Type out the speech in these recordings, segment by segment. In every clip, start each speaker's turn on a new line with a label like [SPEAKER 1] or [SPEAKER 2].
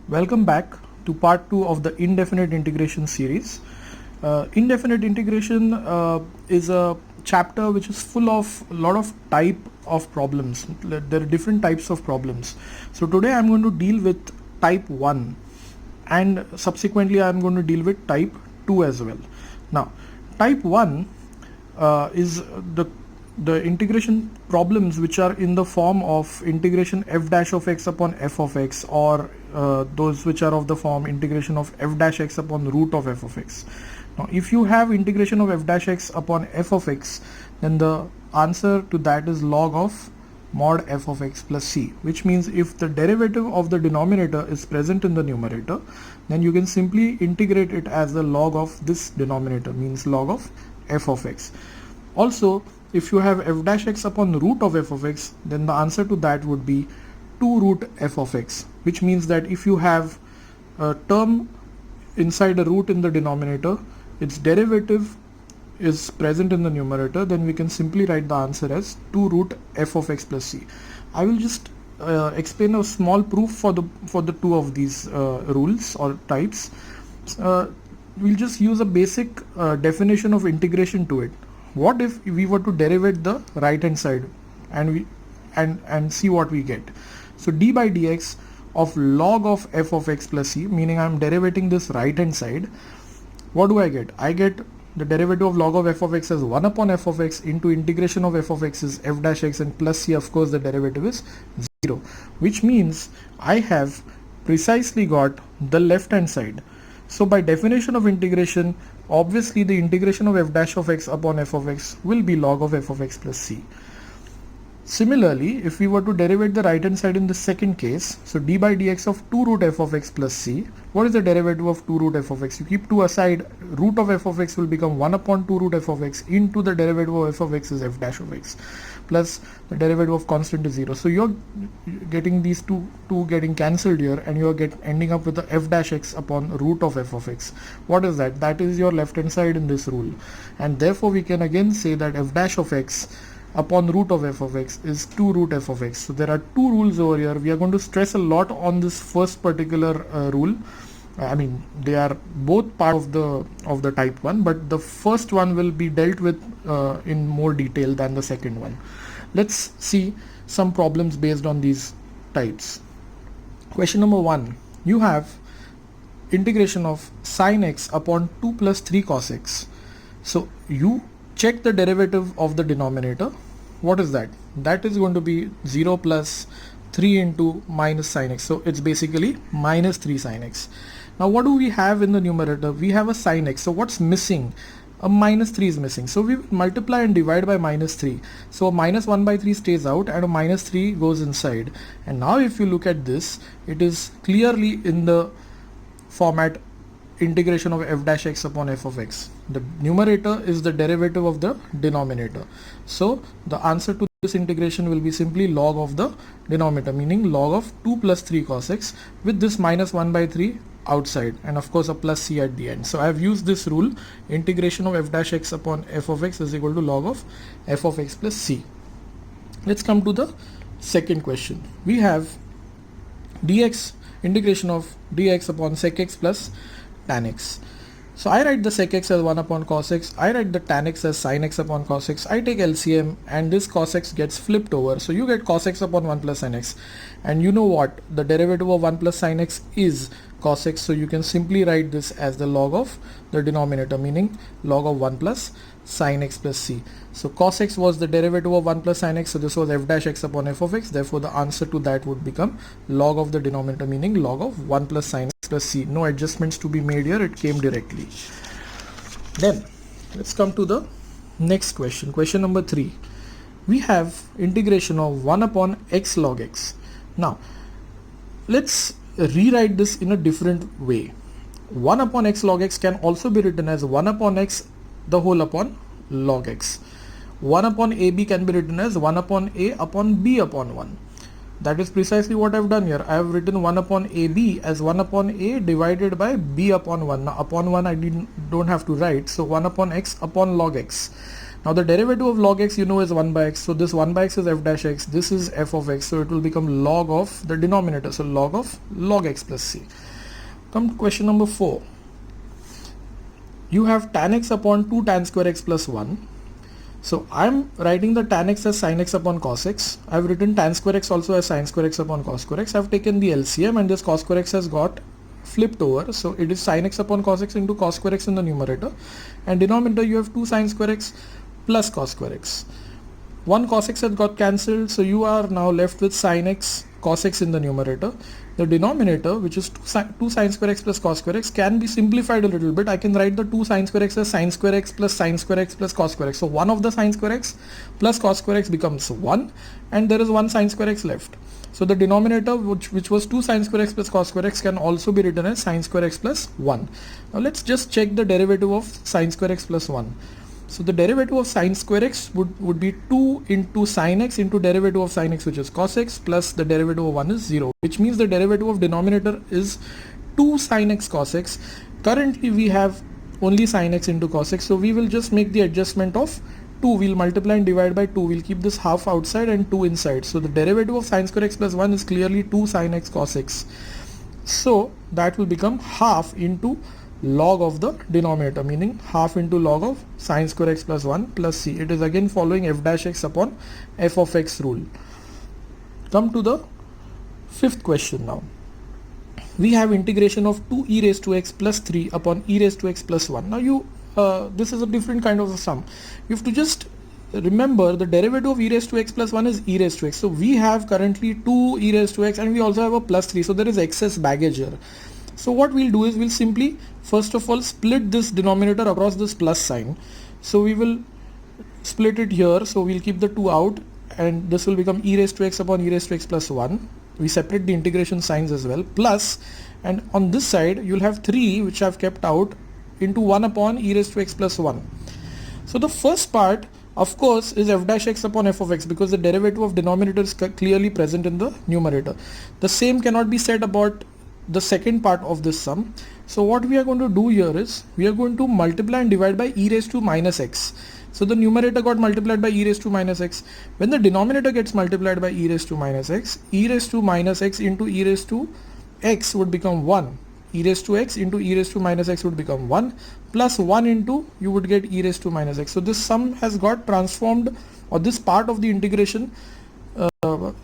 [SPEAKER 1] Welcome back to part 2 of the indefinite integration series. Indefinite integration is a chapter which is full of a lot of type of problems. There are different types of problems. So today I'm going to deal with type 1 and subsequently I'm going to deal with type 2 as well. Now type 1 is the integration problems which are in the form of integration f dash of x upon f of x, or those which are of the form integration of f dash x upon root of f of x. Now if you have integration of f dash x upon f of x, then the answer to that is log of mod f of x plus c, which means if the derivative of the denominator is present in the numerator, then you can simply integrate it as the log of this denominator, means log of f of x. Also, if you have f dash x upon the root of f of x, then the answer to that would be 2 root f of x, which means that if you have a term inside a root in the denominator, its derivative is present in the numerator, then we can simply write the answer as 2 root f of x plus c. I will just explain a small proof for the two of these rules or types. We'll just use a basic definition of integration to it. What if we were to derivate the right hand side and see what we get? So d by dx of log of f of x plus c, meaning I'm derivating this right hand side. What do I get? I get the derivative of log of f of x as 1 upon f of x into integration of f of x is f dash x, and plus c, of course the derivative is 0, which means I have precisely got the left hand side. So by definition of integration, obviously the integration of f dash of x upon f of x will be log of f of x plus c. Similarly, if we were to derivate the right hand side in the second case, so d by dx of 2 root f of x plus c, what is the derivative of 2 root f of x? You keep 2 aside, root of f of x will become 1 upon 2 root f of x into the derivative of f of x is f dash of x, plus the derivative of constant is 0. So you're getting these two getting cancelled here, and you're ending up with the f dash x upon root of f of x. What is that? That is your left hand side in this rule, and therefore we can again say that f dash of x upon root of f of x is 2 root f of x. So there are two rules over here. We are going to stress a lot on this first particular rule. I mean, they are both part of the type 1, but the first one will be dealt with in more detail than the second one. Let's see some problems based on these types. Question number 1, you have integration of sine x upon 2 plus 3 cos x. So you check the derivative of the denominator. What is that? That is going to be 0 plus 3 into minus sine x. So it's basically minus 3 sine x. Now what do we have in the numerator? We have a sine x. So what's missing? A minus 3 is missing. So we multiply and divide by minus 3. So a minus 1 by 3 stays out and a minus 3 goes inside. And now if you look at this, it is clearly in the format integration of f dash x upon f of x. The numerator is the derivative of the denominator. So the answer to this integration will be simply log of the denominator, meaning log of 2 plus 3 cos x with this minus 1 by 3 outside, and of course a plus c at the end. So I have used this rule, integration of f dash x upon f of x is equal to log of f of x plus c. Let's come to the second question. We have dx, integration of dx upon sec x plus tan x. So I write the sec x as 1 upon cos x, I write the tan x as sin x upon cos x, I take LCM and this cos x gets flipped over. So you get cos x upon 1 plus sin x, and you know what? The derivative of 1 plus sin x is cos x, so you can simply write this as the log of the denominator, meaning log of 1 plus sin x plus c. So cos x was the derivative of 1 plus sin x, so this was f dash x upon f of x, therefore the answer to that would become log of the denominator, meaning log of 1 plus sin x plus c. No adjustments to be made here, it came directly. Then let's come to the next question. Question number 3. We have integration of 1 upon x log x. Now let's rewrite this in a different way. 1 upon x log x can also be written as 1 upon x the whole upon log x. 1 upon ab can be written as 1 upon a upon b upon 1. That is precisely what I have done here. I have written 1 upon ab as 1 upon a divided by b upon 1. Now upon 1 I don't have to write, so 1 upon x upon log x. Now the derivative of log x you know is 1 by x. So this 1 by x is f dash x. This is f of x. So it will become log of the denominator. So log of log x plus c. Come to question number 4. You have tan x upon 2 tan square x plus 1. So I'm writing the tan x as sin x upon cos x. I've written tan square x also as sin square x upon cos square x. I've taken the LCM and this cos square x has got flipped over. So it is sin x upon cos x into cos square x in the numerator. And denominator you have 2 sin square x plus cos square x. 1 cos x has got cancelled. So you are now left with sin x cos x in the numerator. The denominator, which is 2 sin square x plus cos square x, can be simplified a little bit. I can write the 2 sin square x as sin square x plus sin square x plus cos square x. So 1 of the sin square x plus cos square x becomes 1 and there is 1 sin square x left. So the denominator, which was 2 sin square x plus cos square x, can also be written as sin square x plus 1. Now let's just check the derivative of sin square x plus 1. So the derivative of sin square x would be 2 into sin x into derivative of sin x, which is cos x, plus the derivative of 1 is 0, which means the derivative of denominator is 2 sin x cos x. Currently we have only sin x into cos x, so we will just make the adjustment of 2. We'll multiply and divide by 2. We'll keep this half outside and 2 inside. So the derivative of sin square x plus 1 is clearly 2 sin x cos x. So that will become half into log of the denominator, meaning half into log of sin square x plus 1 plus c. It is again following f dash x upon f of x rule. Come to the 5th question now. We have integration of 2 e raised to x plus 3 upon e raised to x plus 1. Now this is a different kind of a sum. You have to just remember the derivative of e raised to x plus 1 is e raised to x. So we have currently 2 e raised to x and we also have a plus 3. So there is excess baggage here. So what we'll do is we'll simply first of all split this denominator across this plus sign. So we will split it here. So we'll keep the 2 out and this will become e raised to x upon e raised to x plus 1. We separate the integration signs as well, plus, and on this side you'll have 3 which I've kept out into 1 upon e raised to x plus 1. So the first part of course is f dash x upon f of x because the derivative of denominator is clearly present in the numerator. The same cannot be said about the second part of this sum. So what we are going to do here is we are going to multiply and divide by e raised to minus x. So the numerator got multiplied by e raised to minus x. When the denominator gets multiplied by e raised to minus x, e raised to minus x into e raised to x would become 1. E raised to x into e raised to minus x would become 1 plus 1 into you would get e raised to minus x. So this sum has got transformed, or this part of the integration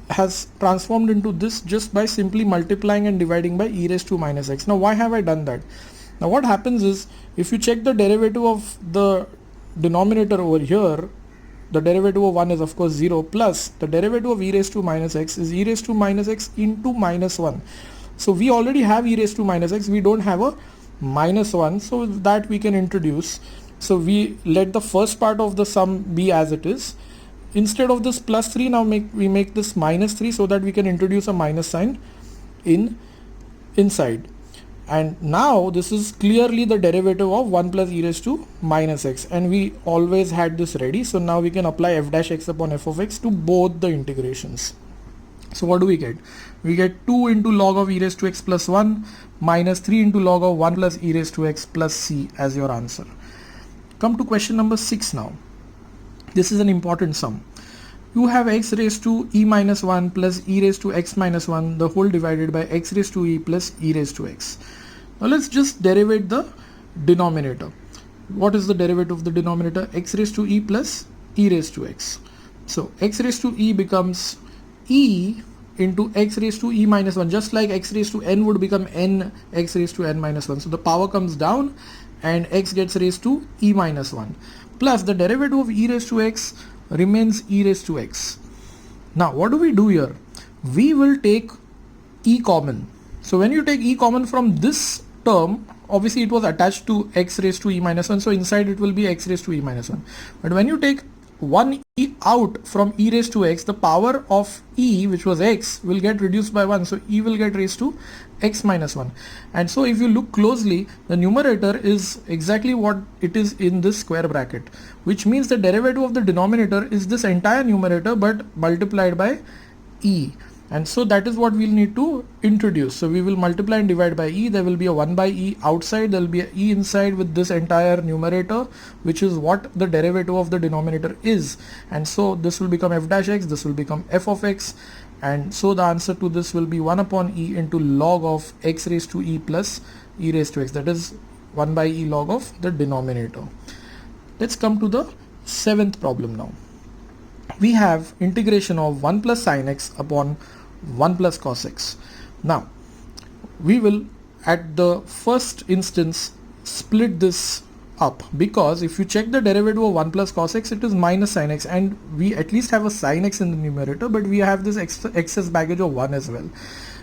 [SPEAKER 1] has transformed into this just by simply multiplying and dividing by e raised to minus x. Now why have I done that? Now what happens is if you check the derivative of the denominator over here, the derivative of 1 is of course 0 plus the derivative of e raised to minus x is e raised to minus x into minus 1. So we already have e raised to minus x, we don't have a minus 1, so that we can introduce. So we let the first part of the sum be as it is. Instead of this plus 3, now we make this minus 3 so that we can introduce a minus sign inside. And now this is clearly the derivative of 1 plus e raised to minus x, and we always had this ready. So now we can apply f dash x upon f of x to both the integrations. So what do we get? We get 2 into log of e raised to x plus 1 minus 3 into log of 1 plus e raised to x plus c as your answer. Come to question number 6 now. This is an important sum. You have x raised to e minus 1 plus e raised to x minus 1 the whole divided by x raised to e plus e raised to x. Now let's just derivate the denominator. What is the derivative of the denominator? X raised to e plus e raised to x. So x raised to e becomes e into x raised to e minus 1, just like x raised to n would become n x raised to n minus 1. So the power comes down and x gets raised to e minus 1 plus the derivative of e raised to x remains e raised to x. Now what do we do here? We will take e common. So when you take e common from this term, obviously it was attached to x raised to e minus 1, so inside it will be x raised to e minus 1. But when you take 1 e out from e raised to x, the power of e, which was x, will get reduced by 1, so e will get raised to x minus 1. And so if you look closely, the numerator is exactly what it is in this square bracket, which means the derivative of the denominator is this entire numerator but multiplied by e. And so that is what we'll need to introduce. So we will multiply and divide by e. There will be a 1 by e outside, there will be a e inside with this entire numerator, which is what the derivative of the denominator is. And so this will become f dash x, this will become f of x, and so the answer to this will be 1 upon e into log of x raised to e plus e raised to x, that is 1 by e log of the denominator. Let's come to the seventh problem now. We have integration of 1 plus sin x upon 1 plus cos x. Now we will at the first instance split this up, because if you check the derivative of 1 plus cos x, it is minus sin x, and we at least have a sin x in the numerator, but we have this excess baggage of 1 as well.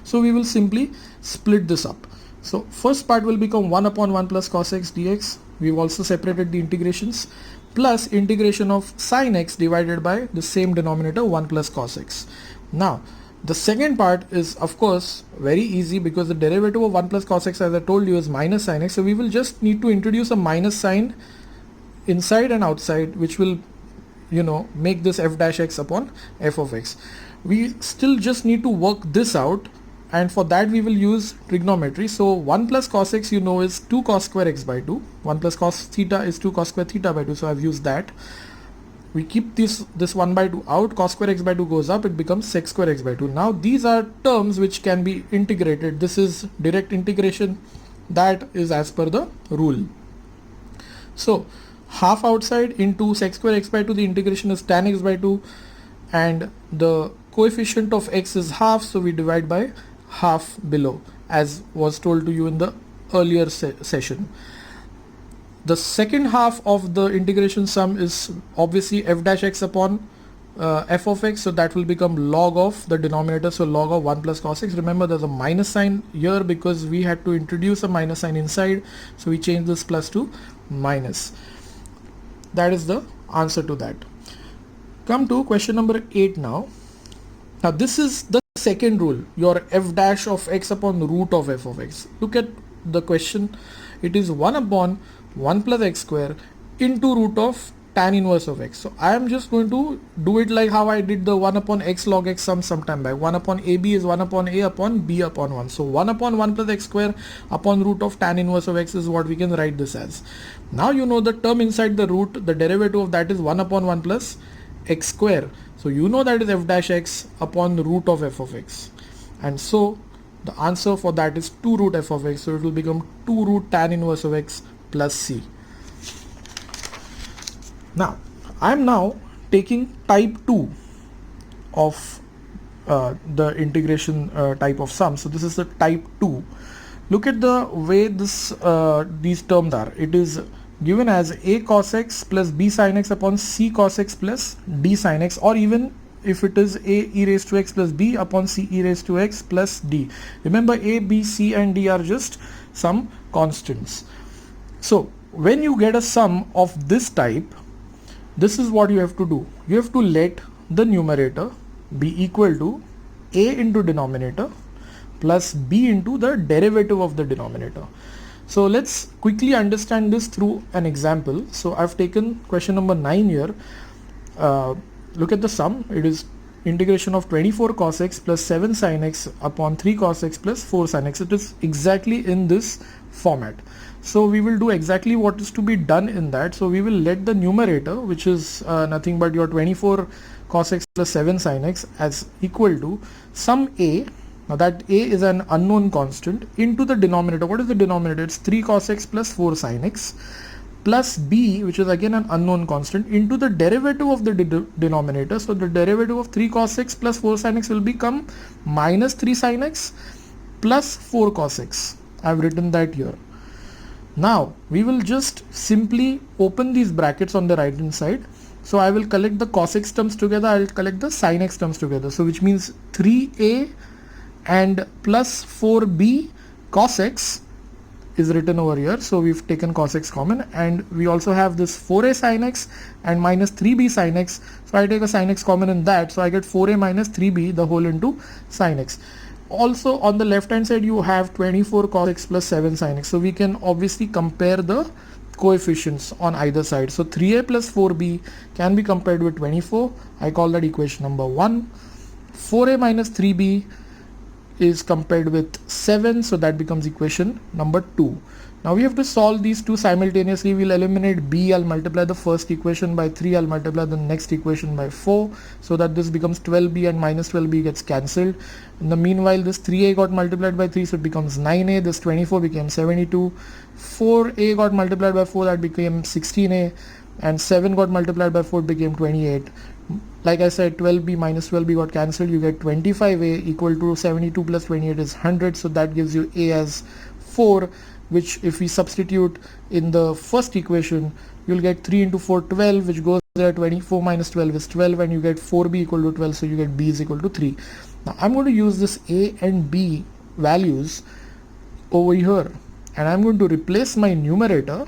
[SPEAKER 1] So we will simply split this up. So first part will become 1 upon 1 plus cos x dx. We've also separated the integrations, plus integration of sin x divided by the same denominator 1 plus cos x. Now the second part is of course very easy, because the derivative of 1 plus cos x, as I told you, is minus sin x. So we will just need to introduce a minus sign inside and outside, which will, you know, make this f dash x upon f of x. We still just need to work this out, and for that we will use trigonometry. So 1 plus cos x, you know, is 2 cos square x by 2. 1 plus cos theta is 2 cos square theta by 2. So I've used that. We keep this 1 by 2 out, cos square x by 2 goes up, it becomes sec square x by 2. Now these are terms which can be integrated. This is direct integration, that is as per the rule. So half outside into sec square x by 2, the integration is tan x by 2, and the coefficient of x is half, so we divide by half below, as was told to you in the earlier session. The second half of the integration sum is obviously f dash x upon f of x, so that will become log of the denominator, so log of 1 plus cos x. Remember, there's a minus sign here because we had to introduce a minus sign inside, so we change this plus to minus. That is the answer to that. Come to question number 8 now. Now this is the second rule, your f dash of x upon root of f of x. Look at the question. It is 1 upon 1 plus x square into root of tan inverse of x. So I am just going to do it like how I did the 1 upon x log x sum sometime back. 1 upon ab is 1 upon a upon b upon 1. So 1 upon 1 plus x square upon root of tan inverse of x is what we can write this as. Now you know the term inside the root, the derivative of that is 1 upon 1 plus x square. So you know that is f dash x upon the root of f of x. And so the answer for that is 2 root f of x. So it will become 2 root tan inverse of x plus c. Now I am now taking type 2 of the integration type of sum. So this is the type 2. Look at the way this these terms are. It is given as a cos x plus b sin x upon c cos x plus d sin x, or even if it is a e raised to x plus b upon c e raised to x plus d. Remember, a, b, c and d are just some constants. So when you get a sum of this type, this is what you have to do. You have to let the numerator be equal to a into denominator plus b into the derivative of the denominator. So let's quickly understand this through an example. So I've taken question number 9 here. Look at the sum. It is integration of 24 cos x plus 7 sin x upon 3 cos x plus 4 sin x. It is exactly in this format. So we will do exactly what is to be done in that. So we will let the numerator, which is nothing but your 24 cos x plus 7 sin x, as equal to sum a. Now that a is an unknown constant, into the denominator. What is the denominator? It's 3 cos x plus 4 sin x, plus b, which is again an unknown constant, into the derivative of the denominator. So the derivative of 3 cos x plus 4 sin x will become minus 3 sin x plus 4 cos x. I have written that here. Now we will just simply open these brackets on the right hand side. So I will collect the cos x terms together, I will collect the sin x terms together. So which means 3a and plus 4b cos x is written over here. So we've taken cos x common, and we also have this 4a sin x and minus 3b sin x. So I take a sin x common in that. So I get 4a minus 3b the whole into sin x. Also on the left hand side you have 24 cos x plus 7 sin x. So we can obviously compare the coefficients on either side. So 3a plus 4b can be compared with 24. I call that equation number 1. 4a minus 3b is compared with 7, so that becomes equation number 2. Now we have to solve these two simultaneously. We'll eliminate b, I'll multiply the first equation by 3, I'll multiply the next equation by 4, so that this becomes 12b and minus 12b gets cancelled. In the meanwhile, this 3a got multiplied by 3, so it becomes 9a, this 24 became 72, 4a got multiplied by 4, that became 16a, and 7 got multiplied by 4, became 28. Like I said, 12b minus 12b got cancelled, you get 25a equal to 72 plus 28 is 100, so that gives you a as 4, which if we substitute in the first equation, you'll get 3 into 4, 12, which goes there. 24 minus 12 is 12, and you get 4b equal to 12, so you get b is equal to 3. Now I'm going to use this a and b values over here, and I'm going to replace my numerator,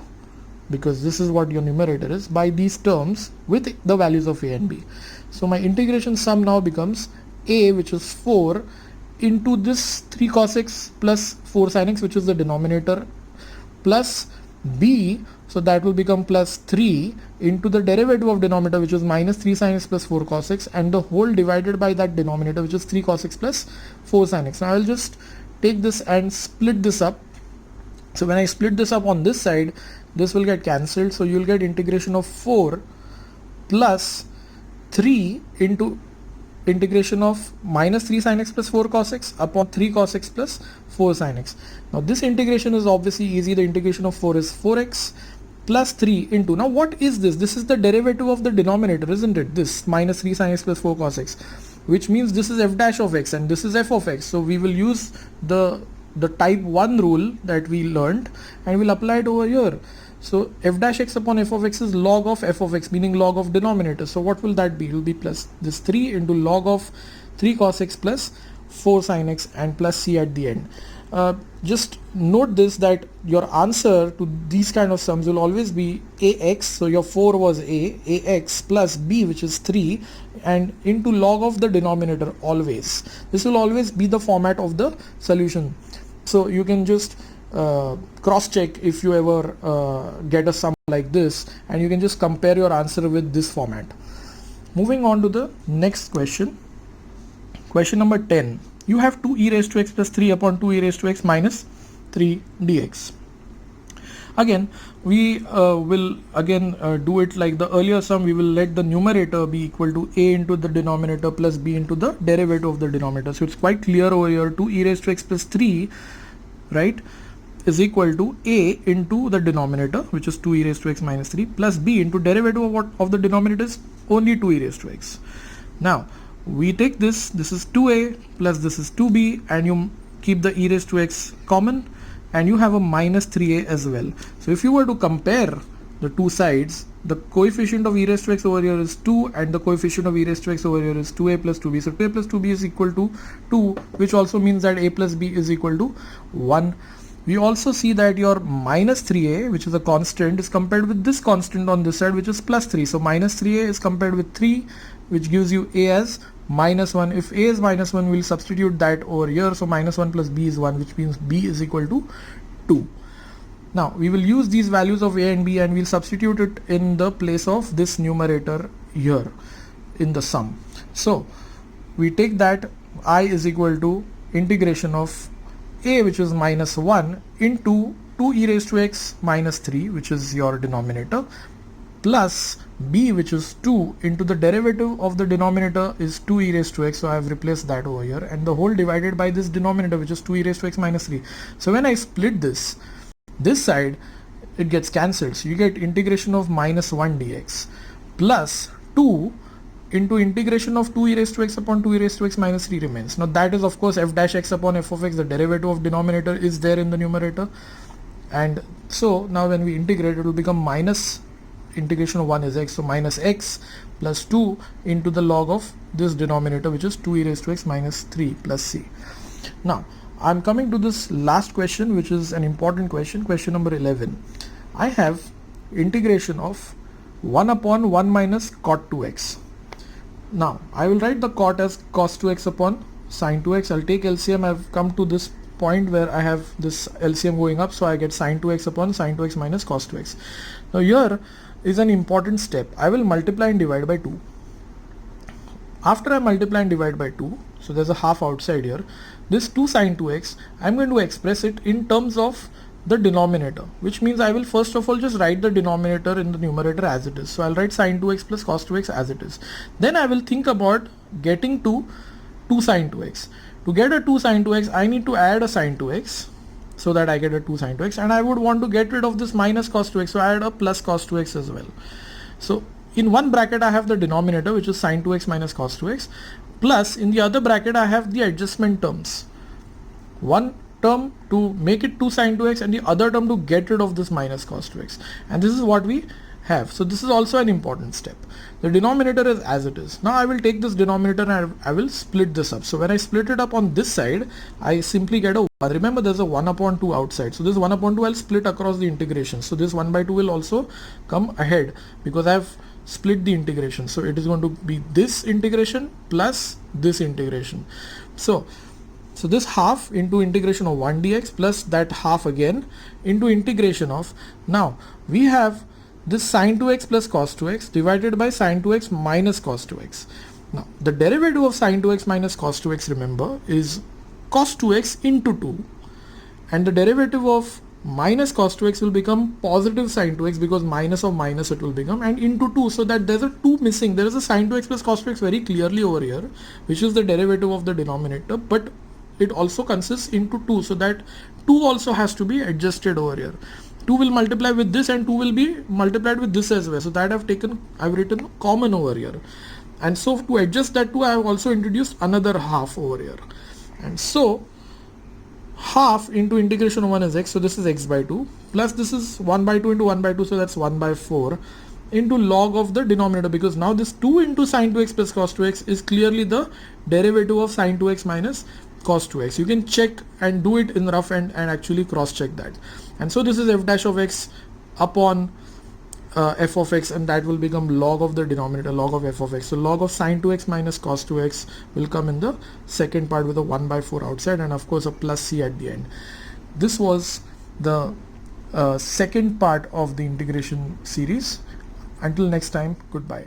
[SPEAKER 1] because this is what your numerator is, by these terms with the values of a and b. So my integration sum now becomes a, which is 4, into this 3 cos x plus 4 sin x, which is the denominator, plus b, so that will become plus 3 into the derivative of denominator, which is minus 3 sin x plus 4 cos x, and the whole divided by that denominator, which is 3 cos x plus 4 sin x. Now I'll just take this and split this up. So when I split this up on this side, this will get cancelled, so you'll get integration of 4 plus 3 into integration of minus 3 sin x plus 4 cos x upon 3 cos x plus 4 sin x. Now this integration is obviously easy. The integration of 4 is 4x plus 3 into, now what is this? This is the derivative of the denominator, isn't it? This minus 3 sin x plus 4 cos x, which means this is f dash of x and this is f of x. So we will use the type 1 rule that we learned and we'll apply it over here. So f dash x upon f of x is log of f of x, meaning log of denominator. So what will that be? It will be plus this 3 into log of 3 cos x plus 4 sin x and plus c at the end. Just note this, that your answer to these kind of sums will always be ax, so your 4 was ax plus b, which is 3, and into log of the denominator always. This will always be the format of the solution. So you can just cross check if you ever get a sum like this, and you can just compare your answer with this format. Moving on to the next question. Question number 10. You have 2 e raised to x plus 3 upon 2 e raised to x minus 3 dx. Again, we will do it like the earlier sum. We will let the numerator be equal to a into the denominator plus b into the derivative of the denominator. So it's quite clear over here. 2 e raised to x plus 3, right, is equal to a into the denominator, which is 2 e raised to x minus 3, plus b into derivative of what of the denominator is only 2 e raised to x. Now we take this is 2a plus this is 2b, and you keep the e raised to x common, and you have a minus 3a as well. So if you were to compare the two sides, the coefficient of e raised to x over here is 2 and the coefficient of e raised to x over here is 2a plus 2b. So 2a plus 2b is equal to 2, which also means that a plus b is equal to 1. We also see that your minus 3a, which is a constant, is compared with this constant on this side, which is plus 3. So minus 3a is compared with 3, which gives you a as minus 1. If a is minus 1, we'll substitute that over here. So minus 1 plus b is 1, which means b is equal to 2. Now we will use these values of a and b and we'll substitute it in the place of this numerator here in the sum. So we take that I is equal to integration of a, which is minus 1, into 2 e raised to x minus 3, which is your denominator, plus b, which is 2, into the derivative of the denominator is 2 e raised to x, so I have replaced that over here, and the whole divided by this denominator, which is 2 e raised to x minus 3. So when I split this side, it gets cancelled, so you get integration of minus 1 dx plus 2 into integration of 2 e raised to x upon 2 e raised to x minus 3 remains. Now that is of course f dash x upon f of x, the derivative of denominator is there in the numerator, and so now when we integrate, it will become minus integration of 1 is x, so minus x plus 2 into the log of this denominator, which is 2 e raised to x minus 3 plus c. Now I'm coming to this last question, which is an important question, question number 11. I have integration of 1 upon 1 minus cot 2x. Now I will write the cot as cos 2x upon sin 2x. I'll take LCM. I've come to this point where I have this LCM going up, so I get sin 2x upon sin 2x minus cos 2x. Now here is an important step. I will multiply and divide by 2. After I multiply and divide by 2, So there's a half outside here. This 2 sine 2x, I'm going to express it in terms of the denominator, which means I will first of all just write the denominator in the numerator as it is. So I'll write sine 2x plus cos 2x as it is. Then I will think about getting to 2 sine 2x. To get a 2 sine 2x, I need to add a sine 2x so that I get a 2 sine 2x, and I would want to get rid of this minus cos 2x, so I add a plus cos 2x as well. So in one bracket I have the denominator, which is sine 2x minus cos 2x, plus in the other bracket I have the adjustment terms. One term to make it 2 sine 2x and the other term to get rid of this minus cos 2x, and this is what we have. So this is also an important step. The denominator is as it is. Now I will take this denominator and I will split this up. So when I split it up on this side, I simply get a 1. Remember, there's a 1 upon 2 outside. So this 1 upon 2 I'll split across the integration. So this 1 by 2 will also come ahead because I have split the integration. So it is going to be this integration plus this integration. So this half into integration of 1 dx plus that half again into integration of, now we have this sine 2x plus cos 2x divided by sine 2x minus cos 2x. Now the derivative of sine 2x minus cos 2x, remember, is cos 2x into 2, and the derivative of minus cos 2x will become positive sine 2x because minus of minus it will become, and into 2, so that there's a 2 missing. There is a sine 2x plus cos 2x very clearly over here, which is the derivative of the denominator, but it also consists into 2, so that 2 also has to be adjusted over here. 2 will multiply with this and 2 will be multiplied with this as well, so that I've written common over here, and so to adjust that 2 I have also introduced another half over here, and so half into integration of 1 is x, so this is x by 2, plus this is 1 by 2 into 1 by 2, so that's 1 by 4 into log of the denominator, because now this 2 into sine 2x plus cos 2x is clearly the derivative of sine 2x minus cos 2x. You can check and do it in rough and actually cross check that. And so this is f dash of x upon f of x, and that will become log of the denominator, log of f of x. So log of sine 2x minus cos 2x will come in the second part with a 1 by 4 outside, and of course a plus c at the end. This was the second part of the integration series. Until next time, goodbye.